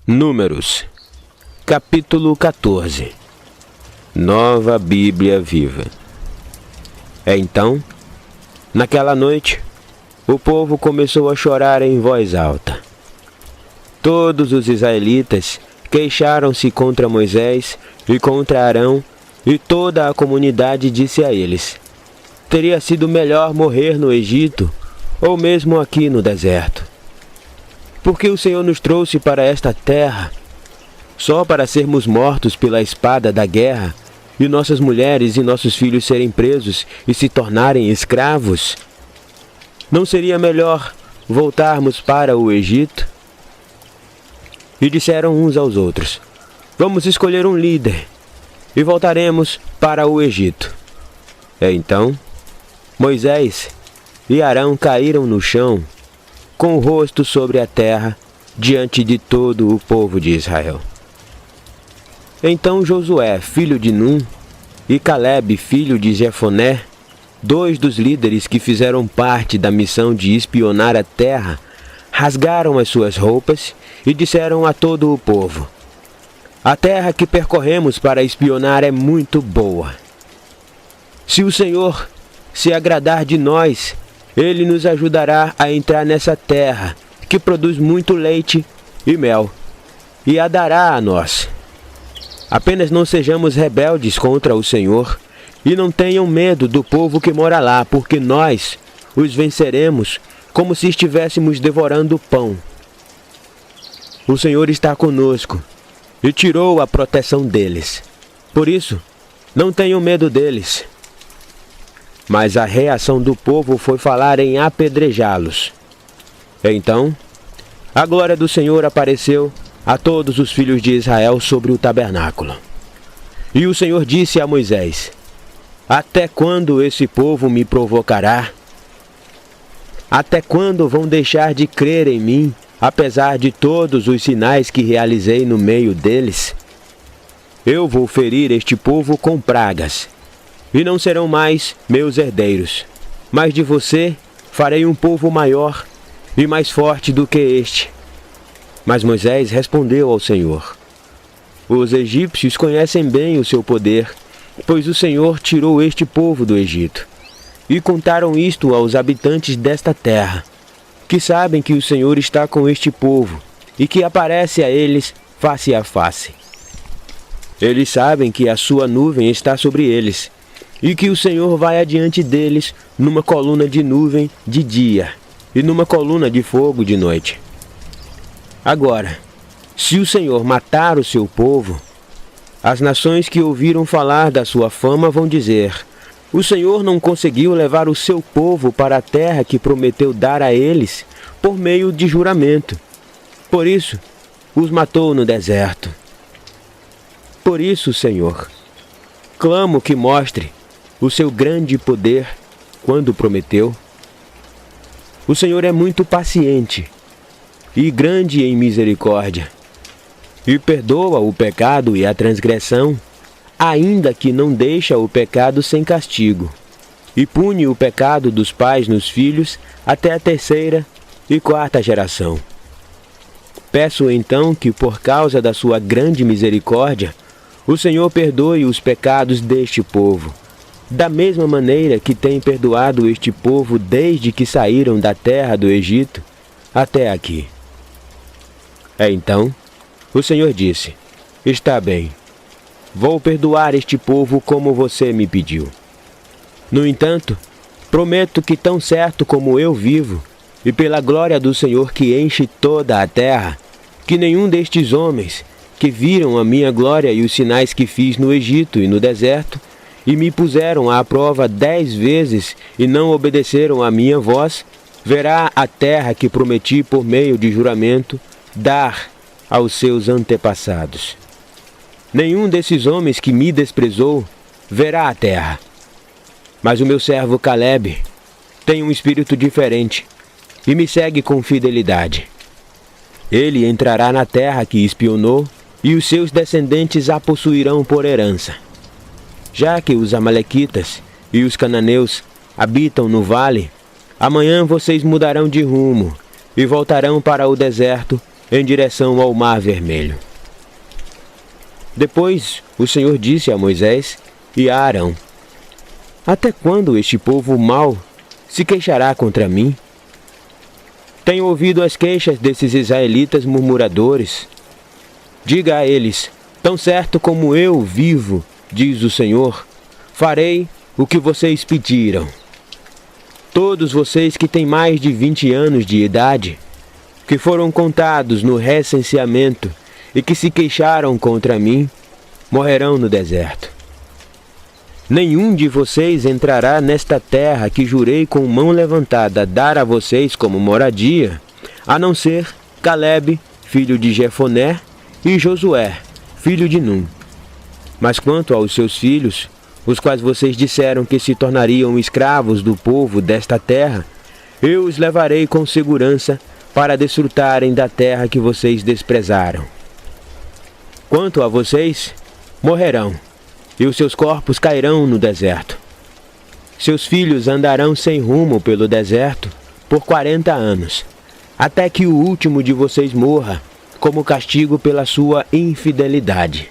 Números, capítulo 14. Nova Bíblia Viva. Então, naquela noite, o povo começou a chorar em voz alta. Todos os israelitas queixaram-se contra Moisés e contra Arão, e toda a comunidade disse a eles: teria sido melhor morrer no Egito, ou mesmo aqui no deserto. Porque o Senhor nos trouxe para esta terra, só para sermos mortos pela espada da guerra, e nossas mulheres e nossos filhos serem presos e se tornarem escravos? Não seria melhor voltarmos para o Egito? E disseram uns aos outros: vamos escolher um líder, e voltaremos para o Egito. Então, Moisés e Arão caíram no chão, com o rosto sobre a terra, diante de todo o povo de Israel. Então Josué, filho de Num, e Caleb, filho de Jefoné, dois dos líderes que fizeram parte da missão de espionar a terra, rasgaram as suas roupas e disseram a todo o povo: a terra que percorremos para espionar é muito boa. Se o Senhor se agradar de nós, Ele nos ajudará a entrar nessa terra, que produz muito leite e mel, e a dará a nós. Apenas não sejamos rebeldes contra o Senhor, e não tenham medo do povo que mora lá, porque nós os venceremos como se estivéssemos devorando pão. O Senhor está conosco, e tirou a proteção deles. Por isso, não tenham medo deles. Mas a reação do povo foi falar em apedrejá-los. Então, a glória do Senhor apareceu a todos os filhos de Israel sobre o tabernáculo. E o Senhor disse a Moisés: até quando esse povo me provocará? Até quando vão deixar de crer em mim, apesar de todos os sinais que realizei no meio deles? Eu vou ferir este povo com pragas, e não serão mais meus herdeiros. Mas de você farei um povo maior e mais forte do que este. Mas Moisés respondeu ao Senhor: os egípcios conhecem bem o seu poder, pois o Senhor tirou este povo do Egito. E contaram isto aos habitantes desta terra, que sabem que o Senhor está com este povo, e que aparece a eles face a face. Eles sabem que a sua nuvem está sobre eles, e que o Senhor vai adiante deles numa coluna de nuvem de dia, e numa coluna de fogo de noite. Agora, se o Senhor matar o seu povo, as nações que ouviram falar da sua fama vão dizer: o Senhor não conseguiu levar o seu povo para a terra que prometeu dar a eles por meio de juramento. Por isso, os matou no deserto. Por isso, Senhor, clamo que mostre o seu grande poder quando prometeu. O Senhor é muito paciente e grande em misericórdia, e perdoa o pecado e a transgressão, ainda que não deixa o pecado sem castigo, e pune o pecado dos pais nos filhos até a terceira e quarta geração. Peço então que, por causa da sua grande misericórdia, o Senhor perdoe os pecados deste povo, da mesma maneira que tem perdoado este povo desde que saíram da terra do Egito até aqui. Então, o Senhor disse: está bem, vou perdoar este povo como você me pediu. No entanto, prometo que tão certo como eu vivo, e pela glória do Senhor que enche toda a terra, que nenhum destes homens que viram a minha glória e os sinais que fiz no Egito e no deserto, e me puseram à prova 10 vezes e não obedeceram à minha voz, verá a terra que prometi por meio de juramento dar aos seus antepassados. Nenhum desses homens que me desprezou verá a terra. Mas o meu servo Caleb tem um espírito diferente e me segue com fidelidade. Ele entrará na terra que espionou, e os seus descendentes a possuirão por herança. Já que os amalequitas e os cananeus habitam no vale, amanhã vocês mudarão de rumo e voltarão para o deserto em direção ao Mar Vermelho. Depois o Senhor disse a Moisés e a Arão: Até quando este povo mau se queixará contra mim? Tenho ouvido as queixas desses israelitas murmuradores. Diga a eles: Tão certo como eu vivo, diz o Senhor, farei o que vocês pediram. Todos vocês que têm mais de 20 anos de idade, que foram contados no recenseamento e que se queixaram contra mim, morrerão no deserto. Nenhum de vocês entrará nesta terra que jurei com mão levantada dar a vocês como moradia, a não ser Calebe, filho de Jefoné, e Josué, filho de Num. Mas quanto aos seus filhos, os quais vocês disseram que se tornariam escravos do povo desta terra, eu os levarei com segurança para desfrutarem da terra que vocês desprezaram. Quanto a vocês, morrerão, e os seus corpos cairão no deserto. Seus filhos andarão sem rumo pelo deserto por 40 anos, até que o último de vocês morra, como castigo pela sua infidelidade.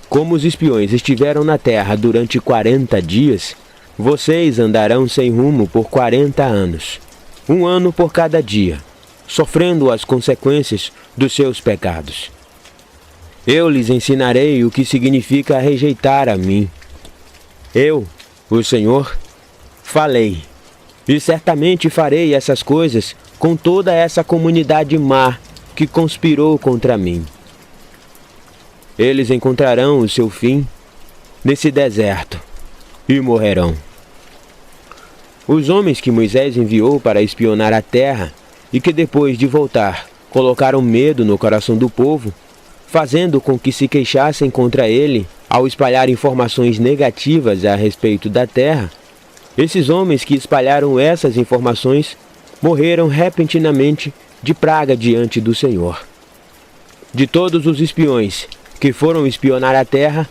Como os espiões estiveram na terra durante 40 dias, vocês andarão sem rumo por 40 anos, 1 ano por cada dia, sofrendo as consequências dos seus pecados. Eu lhes ensinarei o que significa rejeitar a mim. Eu, o Senhor, falei, e certamente farei essas coisas com toda essa comunidade má que conspirou contra mim. Eles encontrarão o seu fim nesse deserto e morrerão. Os homens que Moisés enviou para espionar a terra e que depois de voltar colocaram medo no coração do povo, fazendo com que se queixassem contra ele ao espalhar informações negativas a respeito da terra, esses homens que espalharam essas informações morreram repentinamente de praga diante do Senhor. De todos os espiões que foram espionar a terra,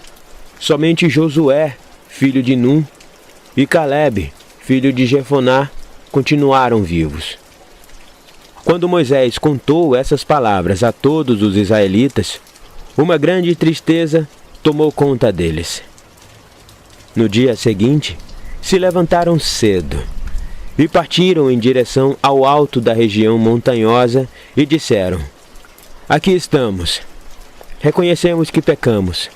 somente Josué, filho de Num, e Calebe, filho de Jefoná, continuaram vivos. Quando Moisés contou essas palavras a todos os israelitas, uma grande tristeza tomou conta deles. No dia seguinte, se levantaram cedo e partiram em direção ao alto da região montanhosa e disseram: Aqui estamos. Reconhecemos que pecamos.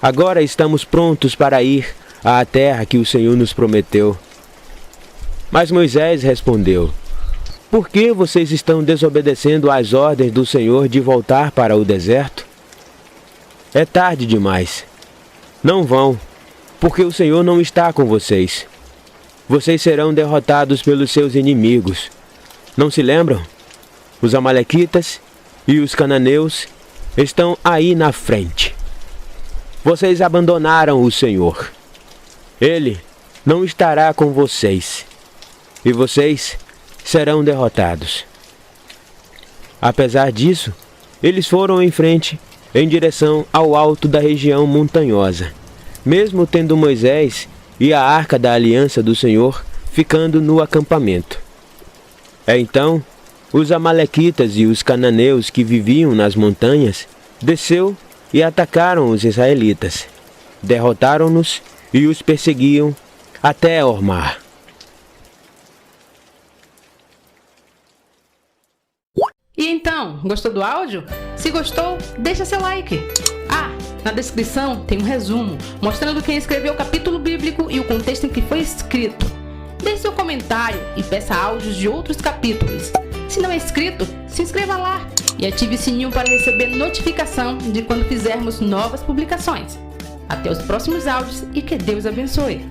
Agora estamos prontos para ir à terra que o Senhor nos prometeu. Mas Moisés respondeu: Por que vocês estão desobedecendo às ordens do Senhor de voltar para o deserto? É tarde demais. Não vão, porque o Senhor não está com vocês. Vocês serão derrotados pelos seus inimigos. Não se lembram? Os amalequitas e os cananeus estão aí na frente. Vocês abandonaram o Senhor. Ele não estará com vocês, e vocês serão derrotados. Apesar disso, eles foram em frente, em direção ao alto da região montanhosa, mesmo tendo Moisés e a arca da aliança do Senhor ficando no acampamento. Então, os amalequitas e os cananeus que viviam nas montanhas desceu e atacaram os israelitas. Derrotaram-nos e os perseguiam até Ormar. E então, gostou do áudio? Se gostou, deixa seu like. Na descrição tem um resumo mostrando quem escreveu o capítulo bíblico e o contexto em que foi escrito. Deixe seu comentário e peça áudios de outros capítulos. Se não é inscrito, se inscreva lá e ative o sininho para receber notificação de quando fizermos novas publicações. Até os próximos áudios e que Deus abençoe.